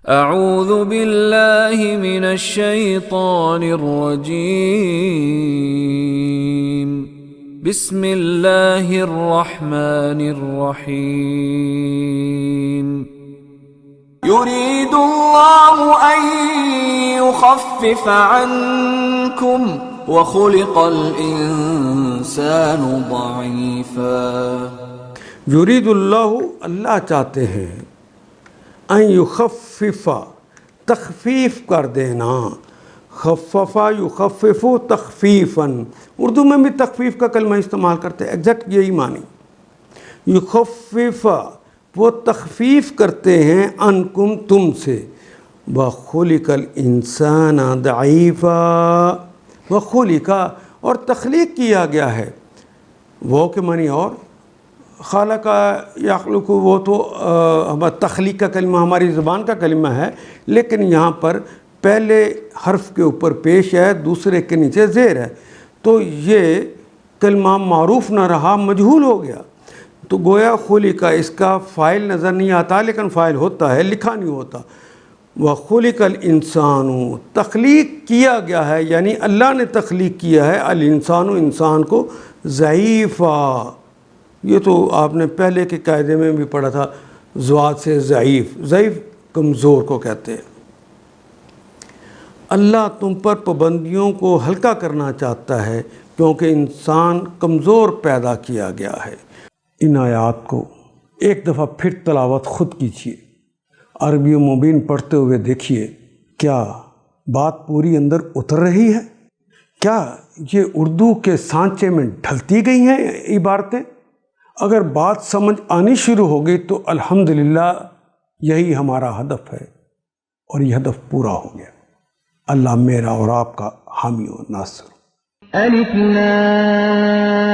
اعوذ باللہ من الشیطان الرجیم بسم اللہ الرحمن الرحیم یرید اللہ ان یخفف عنکم وخلق الانسان ضعیفا۔ یرید اللہ چاہتے ہیں ان یخفف تخفیف کر دینا، خففا یخفف تخفیفا، اردو میں بھی تخفیف کا کلمہ استعمال کرتے ہیں، ایگزیکٹ یہی معنی۔ یخفف وہ تخفیف کرتے ہیں عنکم تم سے، وخلق الانسان ضعیفا، وخلق اور تخلیق کیا گیا ہے، وہ کے معنی اور خالق یخلق وہ تو تخلیق کا کلمہ ہماری زبان کا کلمہ ہے، لیکن یہاں پر پہلے حرف کے اوپر پیش ہے، دوسرے کے نیچے زیر ہے، تو یہ کلمہ معروف نہ رہا، مجہول ہو گیا، تو گویا خلق اس کا فاعل نظر نہیں آتا، لیکن فاعل ہوتا ہے، لکھا نہیں ہوتا۔ وَخُلِقَ الْإِنسَانُ تخلیق کیا گیا ہے، یعنی اللہ نے تخلیق کیا ہے الانسان انسان کو ضعیفا، یہ تو آپ نے پہلے کے قاعدے میں بھی پڑھا تھا، ضاد سے ضعیف، ضعیف کمزور کو کہتے ہیں۔ اللہ تم پر پابندیوں کو ہلکا کرنا چاہتا ہے کیونکہ انسان کمزور پیدا کیا گیا ہے۔ ان آیات کو ایک دفعہ پھر تلاوت خود کیجیے، عربی مبین پڑھتے ہوئے دیکھیے، کیا بات پوری اندر اتر رہی ہے؟ کیا یہ اردو کے سانچے میں ڈھلتی گئی ہیں عبارتیں؟ اگر بات سمجھ آنی شروع ہو گئی تو الحمدللہ یہی ہمارا ہدف ہے، اور یہ ہدف پورا ہو گیا۔ اللہ میرا اور آپ کا حامی و ناصر۔ الف لام